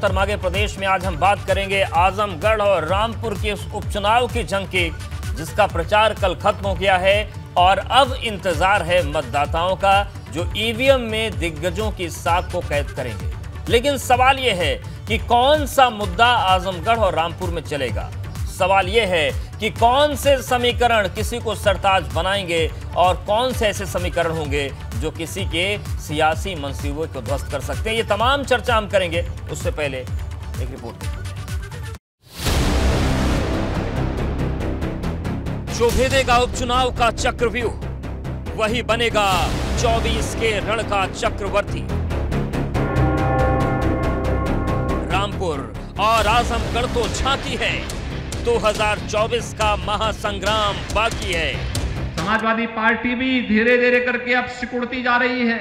उत्तर माघे प्रदेश में आज हम बात करेंगे आजमगढ़ और रामपुर के उस उपचुनाव की जंग की, जिसका प्रचार कल खत्म हो गया है और अब इंतजार है मतदाताओं का, जो ईवीएम में दिग्गजों की साख को कैद करेंगे। लेकिन सवाल यह है कि कौन सा मुद्दा आजमगढ़ और रामपुर में चलेगा। सवाल यह है कि कौन से समीकरण किसी को सरताज बनाएंगे और कौन से ऐसे समीकरण होंगे जो किसी के सियासी मंसूबों को ध्वस्त कर सकते हैं। ये तमाम चर्चा हम करेंगे। उससे पहले एक रिपोर्ट। जो भेदेगा उपचुनाव का चक्रव्यूह, वही बनेगा 24 के रण का चक्रवर्ती। रामपुर और आजमगढ़ तो झांकी है, 2024 का महासंग्राम बाकी है। समाजवादी पार्टी भी धीरे धीरे करके अब सिकुड़ती जा रही है।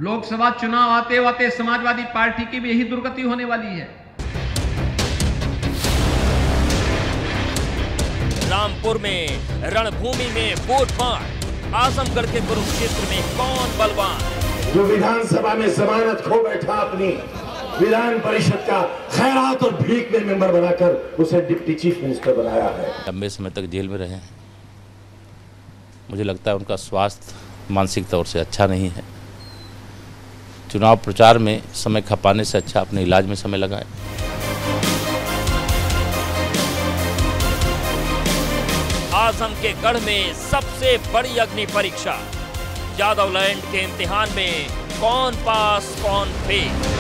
लोकसभा चुनाव आते आते समाजवादी पार्टी की भी यही दुर्गति होने वाली है। रामपुर में रणभूमि में वोट बांट, आजमगढ़ के कुरुक्षेत्र में कौन बलवान। जो विधानसभा में जमानत खो बैठा, अपनी विधान परिषद का खैरात और भीख में मेंबर बनाकर उसे डिप्टी चीफ मिनिस्टर बनाया है। लंबे समय तक जेल में रहे, मुझे लगता है उनका स्वास्थ्य मानसिक तौर से अच्छा नहीं है। चुनाव प्रचार में समय खपाने से अच्छा अपने इलाज में समय लगाएं। आजम के गढ़ में सबसे बड़ी अग्नि परीक्षा, यादवलैंड के इम्तिहान में कौन पास कौन फेल।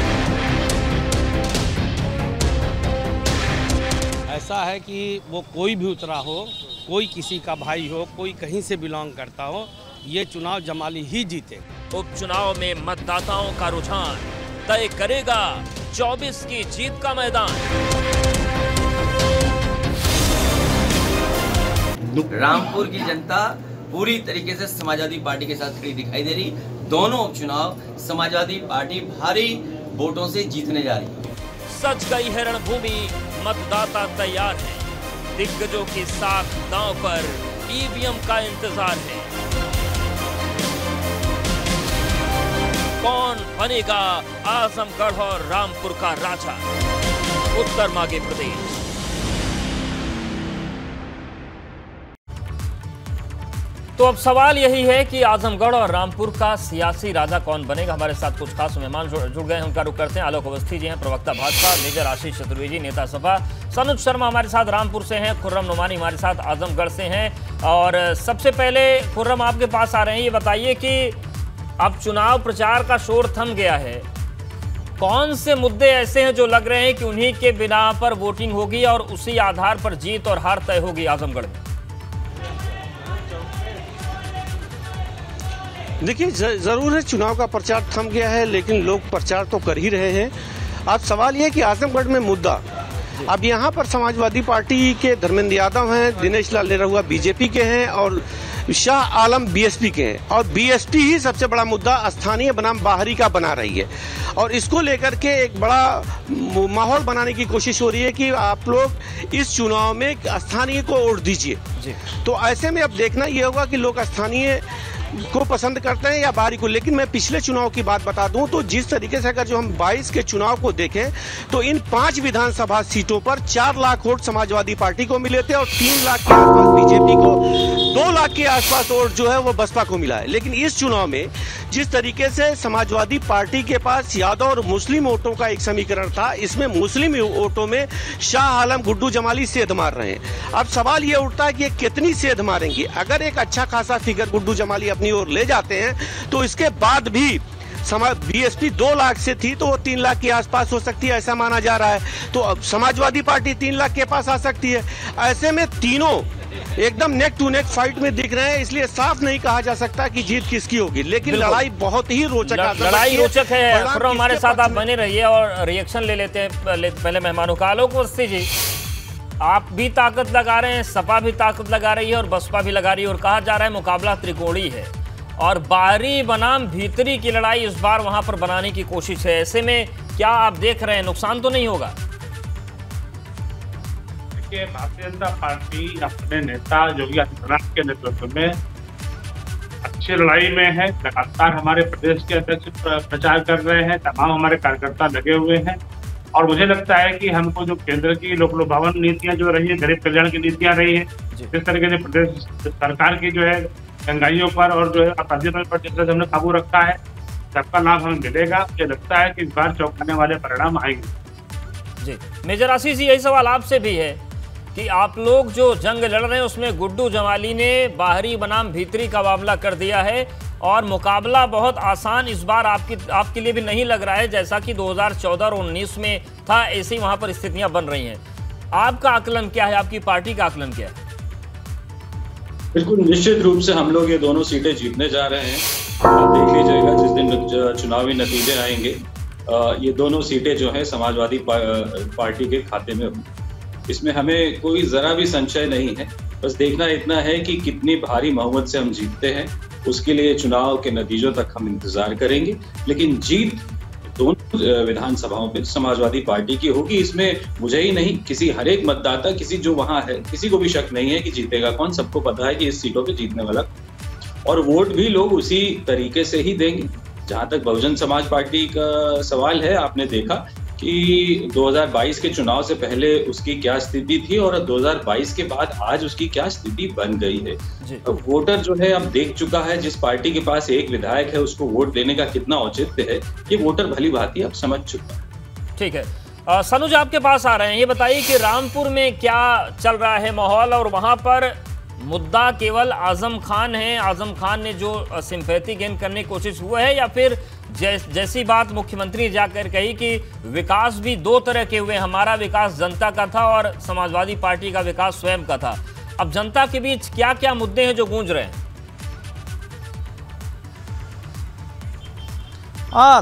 ऐसा है कि वो कोई भी उतरा हो, कोई किसी का भाई हो, कोई कहीं से बिलोंग करता हो, ये चुनाव जमाली ही जीते। उपचुनाव में मतदाताओं का रुझान तय करेगा 24 की जीत का मैदान। रामपुर की जनता पूरी तरीके से समाजवादी पार्टी के साथ खड़ी दिखाई दे रही। दोनों उपचुनाव समाजवादी पार्टी भारी वोटों से जीतने जा रही है। सज गई है रणभूमि, मतदाता तैयार है, दिग्गजों की साख दांव पर, ईवीएम का इंतजार है। कौन बनेगा आजमगढ़ और रामपुर का राजा। उत्तर माघे प्रदेश। तो अब सवाल यही है कि आजमगढ़ और रामपुर का सियासी राजा कौन बनेगा। हमारे साथ कुछ खास मेहमान जुड़ गए हैं, उनका रुख करते हैं। आलोक अवस्थी जी हैं, प्रवक्ता भाजपा, मेजर आशीष चतुर्वेदी, नेता सपा, सनुज शर्मा हमारे साथ रामपुर से हैं, खुर्रम नुमानी हमारे साथ आजमगढ़ से हैं। और सबसे पहले खुर्रम आपके पास आ रहे हैं, ये बताइए कि अब चुनाव प्रचार का शोर थम गया है, कौन से मुद्दे ऐसे हैं जो लग रहे हैं कि उन्हीं के बिना पर वोटिंग होगी और उसी आधार पर जीत और हार तय होगी आजमगढ़ में। देखिए, जरूर है चुनाव का प्रचार थम गया है, लेकिन लोग प्रचार तो कर ही रहे हैं। अब सवाल यह है कि आजमगढ़ में मुद्दा, अब यहाँ पर समाजवादी पार्टी के धर्मेंद्र यादव हैं, दिनेश लाल निरहुआ बीजेपी के हैं और शाह आलम बीएसपी के हैं। और बीएसपी ही सबसे बड़ा मुद्दा स्थानीय बनाम बाहरी का बना रही है और इसको लेकर के एक बड़ा माहौल बनाने की कोशिश हो रही है कि आप लोग इस चुनाव में स्थानीय को वोट दीजिए। तो ऐसे में अब देखना ये होगा कि लोग स्थानीय को पसंद करते हैं या बाहरी को। लेकिन मैं पिछले चुनाव की बात बता दूं तो जिस तरीके से अगर जो हम 22 के चुनाव को देखें तो इन 5 विधानसभा सीटों पर 4 लाख वोट समाजवादी पार्टी को मिले थे और 3 लाख के आसपास बीजेपी को, 2 लाख के आसपास वोट जो है वो बसपा को मिला है। लेकिन इस चुनाव में जिस तरीके से समाजवादी पार्टी के पास यादव और मुस्लिम वोटों का एक समीकरण था, इसमें मुस्लिम वोटों में शाह आलम गुड्डू जमाली सेध मार रहे हैं। अब सवाल ये उठता है कि कितनी सेध मारेंगे। अगर एक अच्छा खासा फिगर गुड्डू जमाली अपनी ओर ले जाते हैं तो इसके बाद भी बीएसपी 2 लाख से थी तो वो 3 लाख के आसपास हो सकती है, ऐसा माना जा रहा है। तो अब समाजवादी पार्टी 3 लाख के पास आ सकती है। ऐसे में तीनों एकदम नेक टू नेक फाइट में दिख रहे हैं, इसलिए साफ नहीं कहा जा सकता कि जीत किसकी होगी। लेकिन लड़ाई बहुत ही रोचक लड़ाई रोचक है। हमारे साथ आप बने रहिए और रिएक्शन ले लेते हैं पहले मेहमानों का। आलोक अवस्थी जी, आप भी ताकत लगा रहे हैं, सपा भी ताकत लगा रही है और बसपा भी लगा रही है और कहा जा रहा है मुकाबला त्रिकोणी है और बाहरी बनाम भीतरी की लड़ाई इस बार वहां पर बनाने की कोशिश है। ऐसे में क्या आप देख रहे हैं, नुकसान तो नहीं होगा? देखिए, भारतीय जनता पार्टी अपने नेता योगी आदित्यनाथ के नेतृत्व में अच्छी लड़ाई में है। लगातार हमारे प्रदेश के अध्यक्ष प्रचार कर रहे हैं, तमाम हमारे कार्यकर्ता लगे हुए हैं और मुझे लगता है कि हमको जो केंद्र की लोक लुभावन नीतियां जो रही है, गरीब कल्याण की नीतियां रही है, जिस तरीके से प्रदेश सरकार की जो है महंगाइयों पर और जो है अपराधियों पर जिस तरह से हमने काबू रखा है, सबका लाभ हमें मिलेगा। मुझे लगता है कि इस बार चौंकाने वाले परिणाम आएंगे। जी मेजर आशीष जी, यही सवाल आपसे भी है कि आप लोग जो जंग लड़ रहे हैं उसमें गुड्डू जमाली ने बाहरी बनाम भीतरी का मामला कर दिया है और मुकाबला बहुत आसान इस बार आपके लिए भी नहीं लग रहा है, जैसा कि 2014 और 19 में था। ऐसी वहां पर स्थितियां बन रही हैं। आपका आकलन क्या है, आपकी पार्टी का आकलन क्या है? बिल्कुल निश्चित रूप से हम लोग ये दोनों सीटें जीतने जा रहे हैं। देख लीजिएगा जिस दिन चुनावी नतीजे आएंगे, ये दोनों सीटें जो हैं समाजवादी पार्टी के खाते में होंगी। इसमें हमें कोई जरा भी संशय नहीं है। बस देखना इतना है कि कितनी भारी बहुमत से हम जीतते हैं, उसके लिए चुनाव के नतीजों तक हम इंतजार करेंगे। लेकिन जीत दोनों विधानसभाओं में समाजवादी पार्टी की होगी। इसमें मुझे ही नहीं, किसी हर एक मतदाता, किसी जो वहां है, किसी को भी शक नहीं है कि जीतेगा कौन। सबको पता है कि इस सीटों पे जीतने वाला, और वोट भी लोग उसी तरीके से ही देंगे। जहां तक बहुजन समाज पार्टी का सवाल है, आपने देखा कि 2022 के चुनाव से पहले उसकी क्या स्थिति थी और 2022 के बाद आज उसकी क्या स्थिति बन गई है। तो वोटर जो है अब देख चुका है, जिस पार्टी के पास एक विधायक है उसको वोट देने का कितना औचित्य है, ये वोटर भली भांति अब समझ चुका है। ठीक है, सनुज आपके पास आ रहे हैं। ये बताइए कि रामपुर में क्या चल रहा है माहौल, और वहां पर मुद्दा केवल आजम खान है, आजम खान ने जो सिंपैथी गेन करने की कोशिश हुआ है, या फिर जैसी बात मुख्यमंत्री जाकर कही कि विकास भी दो तरह के हुए, हमारा विकास जनता का था और समाजवादी पार्टी का विकास स्वयं का था। अब जनता के बीच क्या क्या मुद्दे हैं जो गूंज रहे हैं?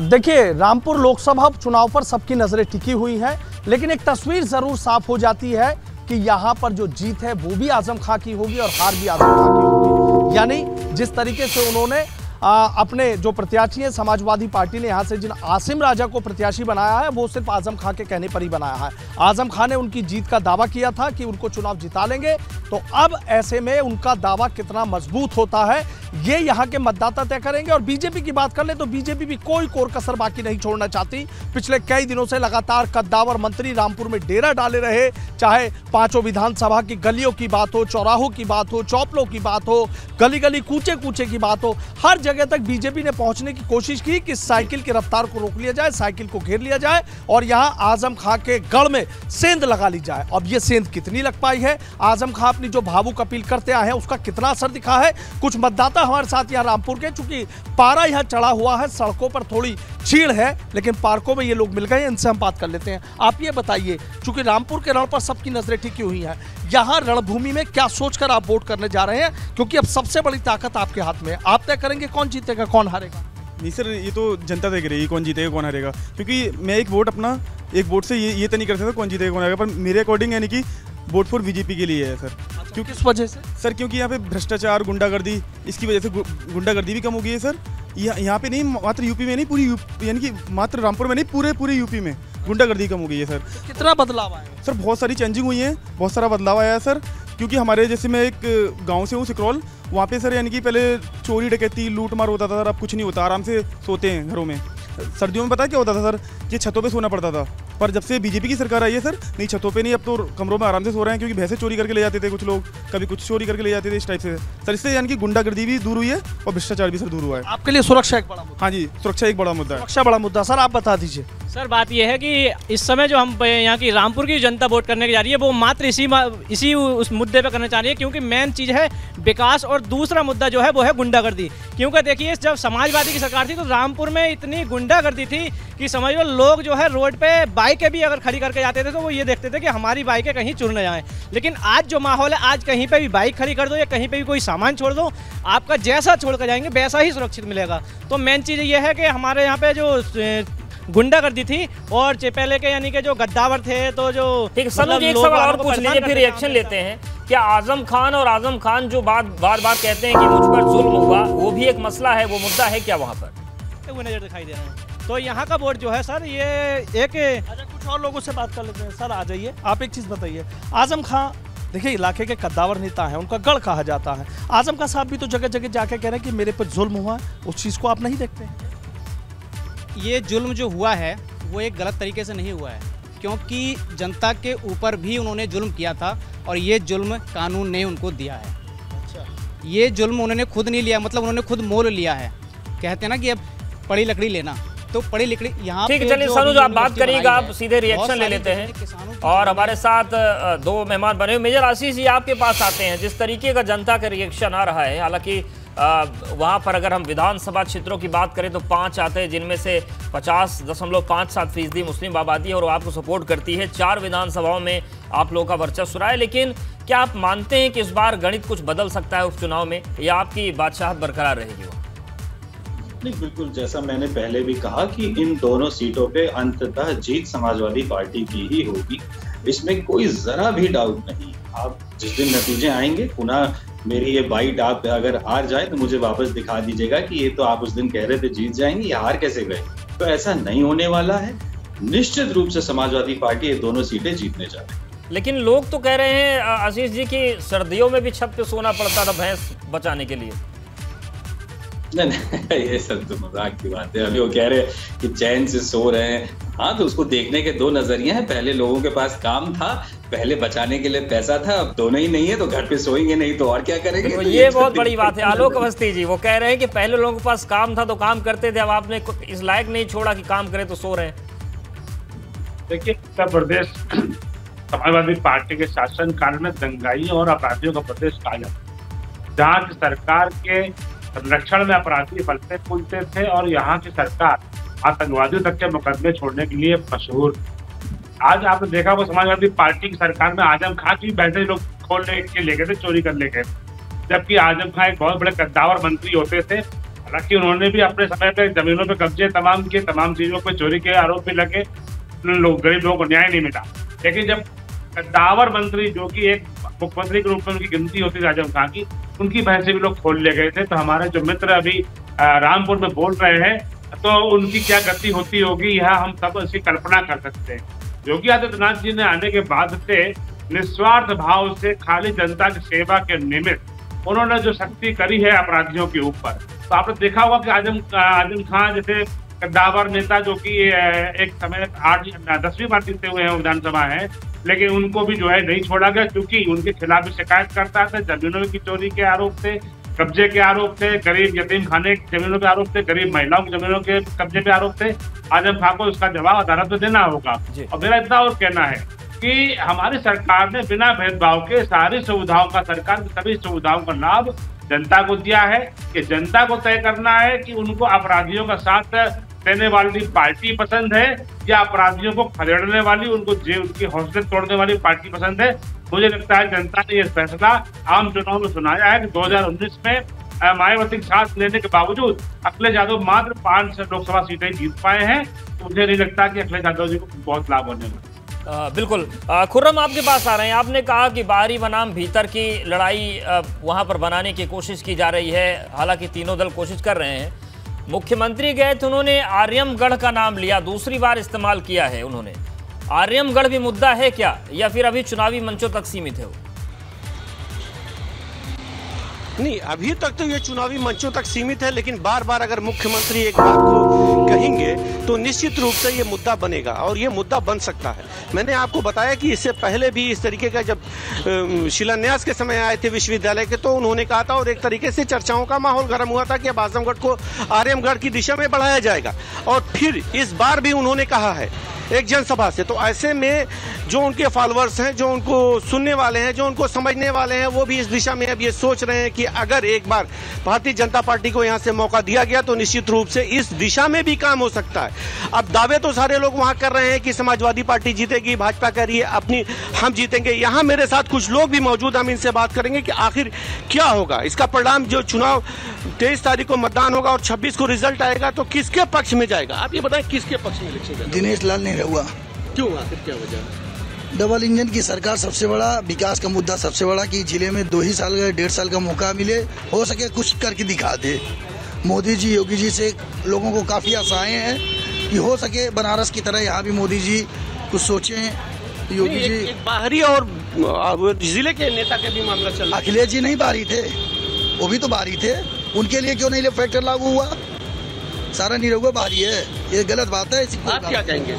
देखिए, रामपुर लोकसभा चुनाव पर सबकी नजरें टिकी हुई हैं, लेकिन एक तस्वीर जरूर साफ हो जाती है कि यहाँ पर जो जीत है वो भी आजम खां की होगी और हार भी आजम खां की होगी। यानी जिस तरीके से उन्होंने अपने जो प्रत्याशी हैं, समाजवादी पार्टी ने यहाँ से जिन आसिम राजा को प्रत्याशी बनाया है, वो सिर्फ आजम खां के कहने पर ही बनाया है। आजम खां ने उनकी जीत का दावा किया था कि उनको चुनाव जिता लेंगे, तो अब ऐसे में उनका दावा कितना मजबूत होता है ये यहाँ के मतदाता तय करेंगे। और बीजेपी की बात कर ले तो बीजेपी भी कोई कोर कसर बाकी नहीं छोड़ना चाहती। पिछले कई दिनों से लगातार कद्दावर मंत्री रामपुर में डेरा डाले रहे, चाहे पांचों विधानसभा की गलियों की बात हो, चौराहों की बात हो, चौपलों की बात हो, गली गली कूचे कूचे की बात हो, हर जगह तक बीजेपी ने पहुंचने की कोशिश की कि साइकिल की रफ्तार को रोक लिया जाए, साइकिल को घेर लिया जाए और यहां आजम खां के गढ़ में सेंध लगा ली जाए। अब ये सेंध कितनी लग पाई है, आजम खां अपनी जो भावुक अपील करते आए हैं उसका कितना असर दिखा है। कुछ मतदाता हमारे साथ यहाँ रामपुर के, चूंकि पारा यहाँ चढ़ा हुआ है, सड़कों पर थोड़ी चीड़ है, लेकिन पार्कों में ये लोग मिल गए, इनसे हम बात कर लेते हैं। आप ये बताइए, चूंकि रामपुर के रण पर सबकी नजरें टिकी हुई हैं, यहाँ रणभूमि में क्या सोचकर आप वोट करने जा रहे हैं, क्योंकि अब सबसे बड़ी ताकत आपके हाथ में है। आप तय करेंगे कौन जीतेगा कौन हारेगा? नहीं सर, ये तो जनता तय करेगी कौन जीतेगा कौन हारेगा, क्योंकि मैं एक वोट से ये तो नहीं कर सकता कौन जीतेगा कौन हारेगा, पर मेरे अकॉर्डिंग यानी कि वोट फॉर बीजेपी के लिए है सर। क्यों, किस वजह से सर? क्योंकि यहाँ पे भ्रष्टाचार, गुंडागर्दी, इसकी वजह से गुंडागर्दी भी कम हो गई है सर। यहाँ पे नहीं, मात्र यूपी में नहीं, पूरी यानी कि मात्र रामपुर में नहीं, पूरे यूपी में गुंडागर्दी कम हो गई है सर। कितना बदलाव आया सर? बहुत सारी चेंजिंग हुई है, बहुत सारा बदलाव आया है सर। क्योंकि हमारे जैसे, मैं एक गांव से हूँ सिकरौल, वहाँ पे सर यानी कि पहले चोरी डकैती लूट मार होता था सर, अब कुछ नहीं होता, आराम से सोते हैं घरों में। सर्दियों में पता क्या होता था सर, ये छतों पे सोना पड़ता था, पर जब से बीजेपी की सरकार आई है सर, नहीं छतों पे नहीं, अब तो कमरों में आराम से सो रहे हैं, क्योंकि भैंसे चोरी करके ले जाते थे कुछ लोग, कभी कुछ चोरी करके ले जाते थे, इस टाइप से सर। इससे यानी कि गुंडागर्दी भी दूर हुई है और भ्रष्टाचार भी सर दूर हुआ है। आपके लिए सुरक्षा एक बड़ा मुद्दा? हाँ जी, सुरक्षा एक बड़ा मुद्दा है। सुरक्षा बड़ा मुद्दा, सर आप बता दीजिए। सर बात यह है कि इस समय जो हम यहाँ की रामपुर की जनता वोट करने जा रही है, वो मात्र इसी उस मुद्दे पे करना चाह रही है, क्योंकि मेन चीज़ है विकास और दूसरा मुद्दा जो है वो है गुंडागर्दी। क्योंकि देखिए, जब समाजवादी की सरकार थी तो रामपुर में इतनी गुंडागर्दी थी कि समझ लो लोग जो है रोड पे बाइकें भी अगर खड़ी करके जाते थे तो वो ये देखते थे कि हमारी बाइकें कहीं चुर न जाएं। लेकिन आज जो माहौल है, आज कहीं पे भी बाइक खड़ी कर दो या कहीं पे भी कोई सामान छोड़ दो, आपका जैसा छोड़ कर जाएंगे वैसा ही सुरक्षित मिलेगा। तो मेन चीज़ ये है कि हमारे यहाँ पे जो गुंडागर्दी थी और पहले के यानी कि जो गद्दावर थे, तो जो ठीक, सनुज एक सवाल और पूछ लीजिए फिर रिएक्शन लेते हैं। क्या आजम खान और आजम खान जो बार बार कहते हैं कि मुझ पर जुल्म हुआ, वो भी एक मसला है, वो मुद्दा है क्या वहाँ पर? वो नजर दिखाई दे रहे हैं। तो यहाँ का वोट जो है सर, ये एक अच्छा, कुछ और लोगों से बात कर लेते हैं। सर आ जाइए, आप एक चीज़ बताइए, आजम खां देखिए इलाके के कद्दावर नेता हैं, उनका गढ़ कहा जाता है। आजम खां साहब भी तो जगह जगह जाके कह रहे हैं कि मेरे पर जुल्म हुआ है, उस चीज़ को आप नहीं देखते हैं? ये जुल्म जो हुआ है वो एक गलत तरीके से नहीं हुआ है, क्योंकि जनता के ऊपर भी उन्होंने जुल्म किया था और ये जुल्म कानून ने उनको दिया है। अच्छा। ये जुल्म उन्होंने खुद नहीं लिया, मतलब उन्होंने खुद मोल लिया है। कहते हैं ना कि अब पड़ी लकड़ी लेना, तो पड़ी लकड़ी यहाँ। ठीक है, चलिए सनुज आप बात करिएगा, आप सीधे रिएक्शन ले लेते हैं। और हमारे साथ दो मेहमान बने हुए, मेजर आशीष जी आपके पास आते हैं। जिस तरीके का जनता का रिएक्शन आ रहा है, हालांकि वहाँ पर अगर हम विधानसभा क्षेत्रों की बात करें तो 5 आते हैं, जिनमें से 50.57% मुस्लिम आबादी है और आपको सपोर्ट करती है। 4 विधानसभाओं में आप लोगों का वर्चस्व रहा है, लेकिन क्या आप मानते हैं कि इस बार गणित कुछ बदल सकता है उपचुनाव में, या आपकी बादशाहत बरकरार रहेगी? नहीं, बिल्कुल जैसा मैंने पहले भी कहा कि इन दोनों सीटों पे अंततः जीत समाजवादी पार्टी की ही होगी, इसमें कोई जरा भी डाउट नहीं। आप जिस दिन नतीजे आएंगे, पुनः मेरी ये बाइट आप अगर हार जाए तो मुझे वापस दिखा दीजिएगा कि ये तो आप उस दिन कह रहे थे जीत जाएंगे, ये हार कैसे गए। तो ऐसा नहीं होने वाला है। निश्चित रूप से समाजवादी पार्टी ये दोनों सीटें जीतने जा रही है। लेकिन लोग तो कह रहे हैं आशीष जी कि सर्दियों में भी छत पे सोना पड़ता था भैंस बचाने के लिए। नहीं, ये सब तो मजाक की बात है। अभी वो कह रहे हैं कि चैन से सो रहे हैं। हाँ, तो उसको देखने के 2 नजरिए हैं। पहले लोगों के पास काम था, पहले बचाने के लिए पैसा था, अब दोनों ही नहीं है, तो घर पे सोएंगे नहीं तो और क्या करेंगे। तो ये बहुत बड़ी बात है। आलोक अवस्थी जी वो कह रहे हैं कि पहले लोगों के पास काम था तो काम करते थे, अब आपने इस लायक नहीं छोड़ा कि काम करे तो सो रहे हैं। देखिए, उत्तर प्रदेश समाजवादी पार्टी के शासन काल में दंगाइयों और अपराधियों का प्रदेश कहा जाता, जहाँ की सरकार के संरक्षण में अपराधी पलते फूलते थे और यहाँ की सरकार आतंकवादियों तक के मुकदमे छोड़ने के लिए मशहूर। आज आपने देखा वो समाजवादी पार्टी की सरकार में आजम खां की बैठे लोग खोल ले गए थे, चोरी कर ले गए, जबकि आजम खां एक बहुत बड़े कद्दावर मंत्री होते थे। हालांकि उन्होंने भी अपने समय पे जमीनों पे कब्जे तमाम किए, तमाम चीजों पे चोरी के आरोप भी लगे, गरीब लोगों को न्याय नहीं मिला। लेकिन जब कद्दावर मंत्री, जो कि एक मुख्यमंत्री के रूप में उनकी गिनती होती थी आजम खां की, उनकी बहन से भी लोग खोल ले गए थे। तो हमारे जो मित्र अभी रामपुर में बोल रहे हैं, तो उनकी क्या गति होती होगी, यह हम सब इसकी कल्पना कर सकते हैं। योगी आदित्यनाथ जी ने आने के बाद से निस्वार्थ भाव से खाली जनता की सेवा के निमित्त उन्होंने जो शक्ति करी है अपराधियों के ऊपर, तो आपने देखा होगा कि आजम खां जैसे कद्दावर नेता, जो कि एक समय 10वीं बार जीते हुए हैं विधानसभा है, लेकिन उनको भी जो है नहीं छोड़ा गया, क्योंकि उनके खिलाफ भी शिकायत करता था। जमीनों की चोरी के आरोप थे, कब्जे के आरोप थे, गरीब यतीम खाने की जमीनों पे आरोप थे, गरीब महिलाओं की जमीनों के कब्जे पे आरोप थे। आजम खां को उसका जवाब अदालत में देना होगा। और मेरा इतना और कहना है कि हमारी सरकार ने बिना भेदभाव के सारी सुविधाओं का, सरकार की सभी सुविधाओं का लाभ जनता को दिया है। कि जनता को तय करना है कि उनको अपराधियों का साथ देने वाली पार्टी पसंद है या अपराधियों को खदेड़ने वाली, उनको उनकी हौसले तोड़ने वाली पार्टी पसंद है। मुझे लगता है जनता ने यह फैसला आम चुनाव में सुनाया है कि 2019 में मायावती के साथ लेने के बावजूद अखिलेश यादव मात्र 5 लोकसभा सीटें जीत पाए हैं। तो मुझे नहीं लगता कि अखिलेश यादव जी को बहुत लाभ होने वाला। बिल्कुल। खुर्रम आपके पास आ रहे हैं। आपने कहा कि बाहरी बनाम भीतर की लड़ाई वहां पर बनाने की कोशिश की जा रही है, हालांकि तीनों दल कोशिश कर रहे हैं। मुख्यमंत्री गए तो उन्होंने आर्यमगढ़ का नाम लिया, दूसरी बार इस्तेमाल किया है उन्होंने। आर्यमगढ़ भी मुद्दा है क्या, या फिर अभी चुनावी मंचों तक सीमित है वो? नहीं, अभी तक तो ये चुनावी मंचों तक सीमित है, लेकिन बार बार अगर मुख्यमंत्री एक बात को कहेंगे तो निश्चित रूप से ये मुद्दा बनेगा और ये मुद्दा बन सकता है। मैंने आपको बताया कि इससे पहले भी इस तरीके का जब शिलान्यास के समय आए थे विश्वविद्यालय के, तो उन्होंने कहा था और एक तरीके से चर्चाओं का माहौल गर्म हुआ था कि अब आजमगढ़ को आर्यमगढ़ की दिशा में बढ़ाया जाएगा। और फिर इस बार भी उन्होंने कहा है एक जनसभा से। तो ऐसे में जो उनके फॉलोअर्स हैं, जो उनको सुनने वाले हैं, जो उनको समझने वाले हैं, वो भी इस दिशा में अब ये सोच रहे हैं कि अगर एक बार भारतीय जनता पार्टी को यहाँ से मौका दिया गया तो निश्चित रूप से इस दिशा में भी काम हो सकता है। अब दावे तो सारे लोग वहाँ कर रहे हैं कि समाजवादी पार्टी जीतेगी, भाजपा कह रही है अपनी हम जीतेंगे। यहाँ मेरे साथ कुछ लोग भी मौजूद, हम इनसे बात करेंगे कि आखिर क्या होगा इसका परिणाम। जो चुनाव 23 तारीख को मतदान होगा और 26 को रिजल्ट आएगा, तो किसके पक्ष में जाएगा? आप ये बताएं, किसके पक्ष में इलेक्शन? दिनेश लाल नहीं हुआ। क्यों? आखिर क्या वजह? डबल इंजन की सरकार सबसे बड़ा, विकास का मुद्दा सबसे बड़ा कि जिले में 2 ही साल का 1.5 साल का मौका मिले, हो सके कुछ करके दिखा दे। मोदी जी, योगी जी से लोगों को काफ़ी आशाएं हैं कि हो सके बनारस की तरह यहाँ भी मोदी जी कुछ सोचें, योगी जी एक बाहरी और जिले के नेता के भी मामला चल रहा है। अखिलेश जी नहीं बाहरी थे, वो भी तो बाहरी थे, उनके लिए क्यों नहीं फैक्टर लागू हुआ? सारा निरहुआ बाहरी है, ये गलत बात है। आप क्या कहेंगे?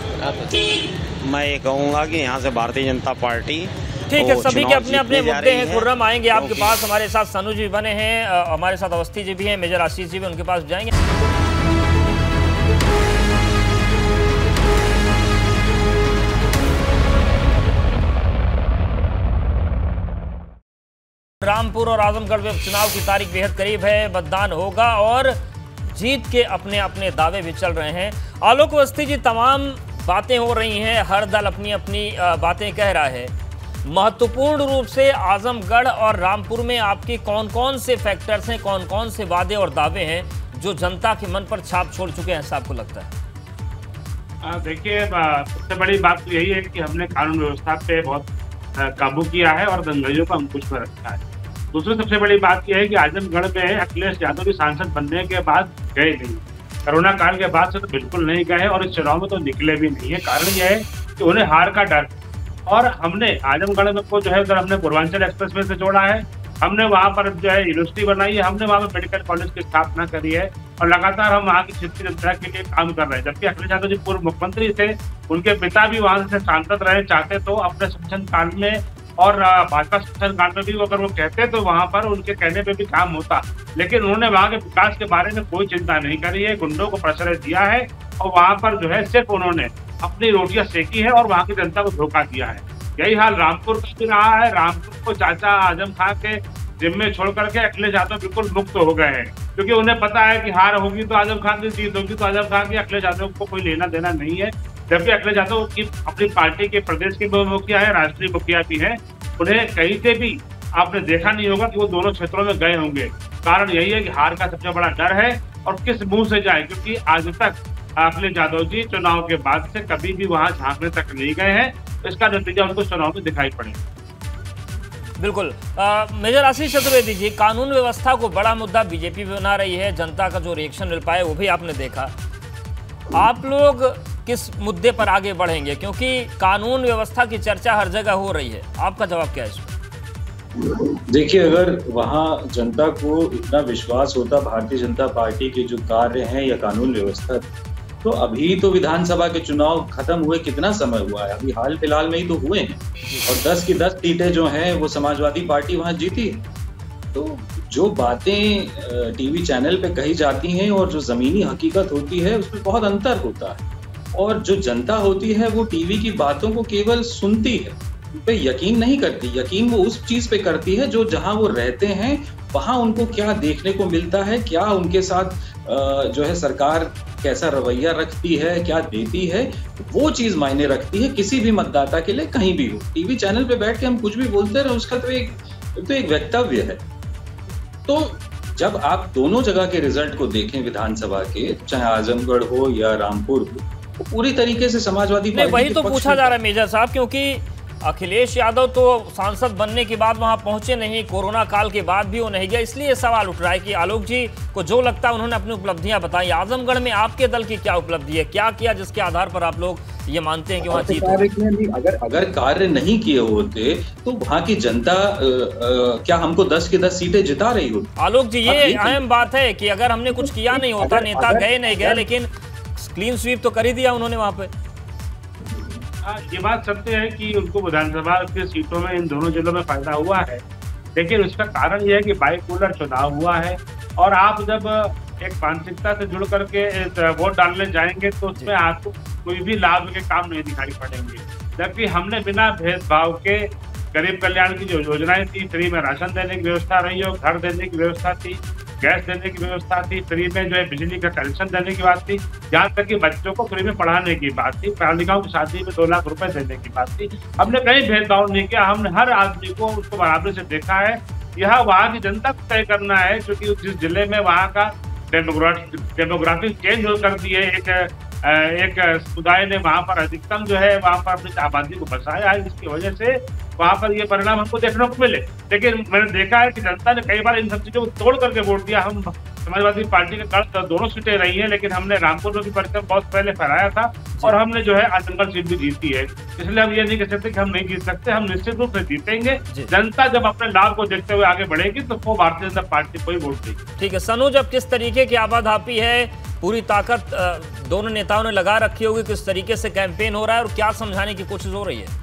मैं ये कहूँगा कि यहाँ से भारतीय जनता पार्टी ठीक है, सभी के अपने अपने मुद्दे हैं। खुर्रम आएंगे आपके पास, हमारे साथ सनु जी बने हैं, हमारे साथ अवस्थी जी भी हैं, मेजर आशीष जी भी, उनके पास जाएंगे। रामपुर और आजमगढ़ में चुनाव की तारीख बेहद करीब है, मतदान होगा और जीत के अपने अपने दावे भी चल रहे हैं। आलोक अवस्थी जी, तमाम बातें हो रही हैं, हर दल अपनी अपनी बातें कह रहा है। महत्वपूर्ण रूप से आजमगढ़ और रामपुर में आपके कौन कौन से फैक्टर्स हैं, कौन कौन से वादे और दावे हैं जो जनता के मन पर छाप छोड़ चुके हैं, ऐसा आपको लगता है? देखिए, सबसे बड़ी बात तो यही है कि हमने कानून व्यवस्था पे बहुत काबू किया है और दंगइयों को अंकुश पर रखा है। दूसरी सबसे बड़ी बात यह है कि आजमगढ़ में अखिलेश यादव भी सांसद बनने के बाद गए नहीं, कोरोना काल के बाद से तो बिल्कुल नहीं गए और इस चुनाव में तो निकले भी नहीं है। कारण यह है कि उन्हें हार का डर, और हमने आजमगढ़ में को जो है उधर हमने पूर्वांचल एक्सप्रेस में से जोड़ा है, हमने वहाँ पर जो है यूनिवर्सिटी बनाई है, हमने वहाँ पर मेडिकल कॉलेज की स्थापना करी है और लगातार हम वहाँ की क्षेत्रीय जनता के लिए काम कर रहे हैं। जबकि अखिलेश यादव जी पूर्व मुख्यमंत्री थे, उनके पिता भी वहाँ से सांसद रहे, चाहते तो अपने शासन काल में और भाजपा शासन काल में भी अगर वो कहते तो वहाँ पर उनके कहने पे भी काम होता, लेकिन उन्होंने वहाँ के विकास के बारे में कोई चिंता नहीं करी है, गुंडों को प्रश्रय दिया है और वहाँ पर जो है सिर्फ उन्होंने अपनी रोटियां सेकी है और वहाँ की जनता को धोखा दिया है। यही हाल रामपुर का भी रहा है। रामपुर को चाचा आजम खां के जिम्मे छोड़ करके अखिलेश यादव बिल्कुल मुक्त हो गए हैं, क्योंकि उन्हें पता है कि हार होगी तो आजम खां की जीत होगी, तो आजम खां की अखिलेश यादव को कोई लेना देना नहीं है। जबकि अखिलेश यादव की अपनी पार्टी के प्रदेश के मुखिया है, राष्ट्रीय मुखिया भी है, उन्हें कहीं से भी आपने देखा नहीं होगा कि वो दोनों क्षेत्रों में गए होंगे। कारण यही है कि हार का सबसे बड़ा डर है और किस मुंह से जाए, क्योंकि आज तक अखिलेश यादव जी चुनाव के बाद से कभी भी वहां झांकने तक नहीं गए हैं, इसका नतीजा उनको चुनाव में दिखाई पड़ेगा। बिल्कुल। मेजर आशीष चतुर्वेदी जी, कानून व्यवस्था को बड़ा मुद्दा बीजेपी भी बना रही है, जनता का जो रिएक्शन मिल पाए वो भी आपने देखा। आप लोग किस मुद्दे पर आगे बढ़ेंगे, क्योंकि कानून व्यवस्था की चर्चा हर जगह हो रही है, आपका जवाब क्या है इसमें? देखिए, अगर वहाँ जनता को इतना विश्वास होता भारतीय जनता पार्टी के जो कार्य हैं या कानून व्यवस्था, तो अभी तो विधानसभा के चुनाव खत्म हुए कितना समय हुआ है, अभी हाल फिलहाल में ही तो हुए हैं और 10 की 10 सीटें जो हैं वो समाजवादी पार्टी वहाँ जीती है। तो जो बातें टीवी चैनल पे कही जाती हैं और जो जमीनी हकीकत होती है उसमें बहुत अंतर होता है, और जो जनता होती है वो टीवी की बातों को केवल सुनती है, उन पे यकीन नहीं करती। यकीन वो उस चीज पे करती है जो जहां वो रहते हैं वहां उनको क्या देखने को मिलता है, क्या उनके साथ जो है सरकार कैसा रवैया रखती है, क्या देती है, वो चीज मायने रखती है किसी भी मतदाता के लिए, कहीं भी हो। टीवी चैनल पे बैठ के हम कुछ भी बोलते रहे, उसका तो एक वक्तव्य है। तो जब आप दोनों जगह के रिजल्ट को देखें विधानसभा के, चाहे आजमगढ़ हो या रामपुर हो, तो पूरी तरीके से समाजवादी पार्टी वही तो पूछा जा रहा है मेजर साहब, क्योंकि अखिलेश यादव तो सांसद बनने के बाद वहां पहुंचे नहीं, कोरोना काल के बाद भी वो नहीं गया, इसलिए सवाल उठ रहा है कि आलोक जी को जो लगता है उन्होंने अपनी उपलब्धियां बताई, आजमगढ़ में आपके दल की क्या उपलब्धि है, क्या किया जिसके आधार पर आप लोग ये मानते हैं कि वहाँ जीत होगी? अगर कार्य नहीं किए होते तो वहाँ की जनता क्या हमको 10 की 10 सीटें जिता रही होती? आलोक जी, ये अहम बात है कि अगर हमने कुछ किया नहीं होता, नेता गए नहीं गए, लेकिन क्लीन स्वीप तो कर ही दिया उन्होंने वहाँ पे। ये बात सत्य है कि उनको विधानसभा की सीटों में इन दोनों जिलों में फायदा हुआ है, लेकिन उसका कारण यह है कि बाइपोलर चुनाव हुआ है और आप जब एक मानसिकता से जुड़ करके वोट डालने जाएंगे तो उसमें आपको कोई भी लाभ के काम नहीं दिखाई पड़ेंगे। जबकि हमने बिना भेदभाव के गरीब कल्याण की जो योजनाएं थी, फ्री में राशन देने की व्यवस्था रही हो, घर देने की व्यवस्था थी, गैस देने की व्यवस्था थी, फ्री में जो है बिजली का कनेक्शन देने की बात थी, यहाँ तक कि बच्चों को फ्री में पढ़ाने की बात थी, बालिकाओं की शादी में 2 लाख रुपए देने की बात थी। हमने कहीं भेदभाव नहीं किया, हमने हर आदमी को उसको बराबरी से देखा है। यह वहाँ की जनता को तय करना है, क्योंकि जिस जिले में वहाँ का डेमोग्राफिक चेंज हो कर दी है, एक समुदाय ने वहाँ पर अधिकतम जो है वहाँ पर अपनी आबादी को बसाया है, जिसकी वजह से वहाँ पर ये परिणाम हमको देखने को मिले। लेकिन मैंने देखा है कि जनता ने कई बार इन सब चीजों को तोड़ करके वोट दिया। हम समाजवादी पार्टी का गढ़ दोनों सीटें रही हैं, लेकिन हमने रामपुर में भी परचम बहुत पहले फहराया था और हमने जो है आजमगढ़ सीट भी जीती है। इसलिए हम ये नहीं कह सकते कि हम नहीं जीत सकते, हम निश्चित रूप से जीतेंगे। जनता जब अपने लाभ को देखते हुए आगे बढ़ेगी तो वो भारतीय जनता पार्टी को ही वोट देगी। ठीक है सनोज, अब किस तरीके की आवाधापी है, पूरी ताकत दोनों नेताओं ने लगा रखी होगी, किस तरीके से कैंपेन हो रहा है और क्या समझाने की कोशिश हो रही है?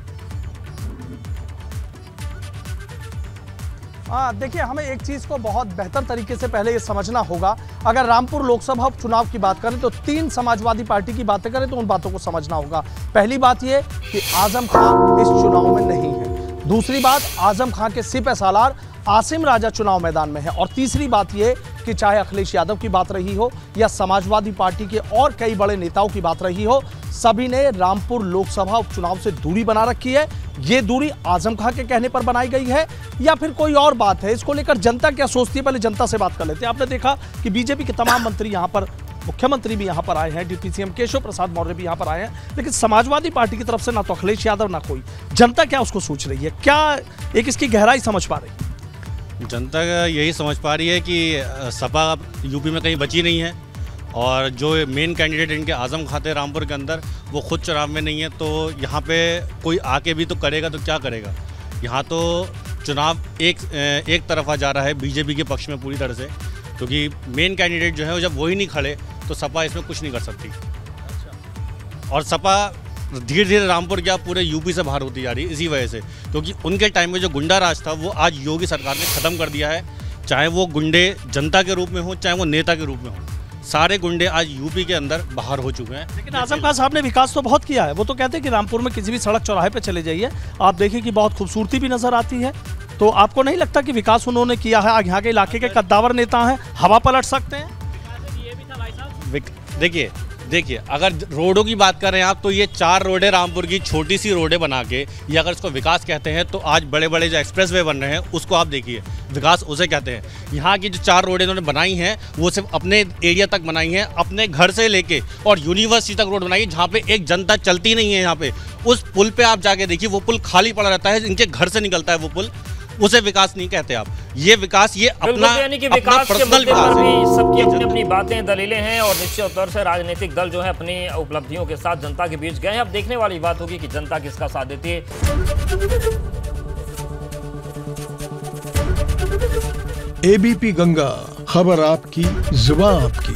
देखिए, हमें एक चीज को बहुत बेहतर तरीके से पहले ये समझना होगा। अगर रामपुर लोकसभा उपचुनाव की बात करें तो 3 समाजवादी पार्टी की बातें करें तो उन बातों को समझना होगा। पहली बात ये कि आजम खान इस चुनाव में नहीं है। दूसरी बात, आजम खान के सिपह सालार आसिम राजा चुनाव मैदान में है। और तीसरी बात ये कि चाहे अखिलेश यादव की बात रही हो या समाजवादी पार्टी के और कई बड़े नेताओं की बात रही हो, सभी ने रामपुर लोकसभा उपचुनाव से दूरी बना रखी है। ये दूरी आजम खान के कहने पर बनाई गई है या फिर कोई और बात है? इसको लेकर जनता क्या सोचती है, पहले जनता से बात कर लेते हैं। आपने देखा कि बीजेपी के तमाम मंत्री यहाँ पर, मुख्यमंत्री भी यहाँ पर आए हैं, डिप्टी सीएम केशव प्रसाद मौर्य भी यहाँ पर आए हैं, लेकिन समाजवादी पार्टी की तरफ से ना तो अखिलेश यादव ना कोई। जनता क्या उसको सोच रही है, क्या एक इसकी गहराई समझ पा रही है? जनता यही समझ पा रही है कि सपा यूपी में कहीं बची नहीं है और जो मेन कैंडिडेट इनके आजम खान थे रामपुर के अंदर, वो खुद चुनाव में नहीं है। तो यहाँ पे कोई आके भी तो करेगा तो क्या करेगा? यहाँ तो चुनाव एक तरफा जा रहा है बीजेपी के पक्ष में पूरी तरह से, क्योंकि मेन कैंडिडेट जो है जब वही नहीं खड़े तो सपा इसमें कुछ नहीं कर सकती। और सपा धीरे धीरे रामपुर क्या पूरे यूपी से बाहर होती जा रही है इसी वजह से, क्योंकि उनके टाइम में जो गुंडा राज था वो आज योगी सरकार ने ख़त्म कर दिया है। चाहे वो गुंडे जनता के रूप में हो, चाहे वो नेता के रूप में हो, सारे गुंडे आज यूपी के अंदर बाहर हो चुके हैं। लेकिन आजम खान साहब ने विकास तो बहुत किया है। वो तो कहते हैं कि रामपुर में किसी भी सड़क चौराहे पे चले जाइए, आप देखिए कि बहुत खूबसूरती भी नजर आती है। तो आपको नहीं लगता कि विकास उन्होंने किया है? यहाँ के इलाके के कद्दावर नेता हैं, हवा पलट सकते हैं? देखिए अगर रोडों की बात कर रहे हैं आप, तो ये 4 रोडें रामपुर की छोटी सी रोडें बना के ये अगर इसको विकास कहते हैं, तो आज बड़े बड़े जो एक्सप्रेसवे बन रहे हैं उसको आप देखिए, विकास उसे कहते हैं। यहाँ की जो 4 रोडें इन्होंने बनाई हैं वो सिर्फ अपने एरिया तक बनाई हैं, अपने घर से लेके और यूनिवर्सिटी तक रोड बनाई है, जहाँ पे एक जनता चलती नहीं है। यहाँ पे उस पुल पे आप जाके देखिए, वो पुल खाली पड़ा रहता है, इनके घर से निकलता है वो पुल, उसे विकास नहीं कहते आप। ये विकास ये अपना पर्सनल विकास है। सबकी अपनी अपनी बातें, दलीलें हैं और निश्चित तौर से राजनीतिक दल जो है अपनी उपलब्धियों के साथ जनता के बीच गए हैं। अब देखने वाली बात होगी कि जनता किसका साथ देती है। एबीपी गंगा, खबर आपकी, जुबान आपकी।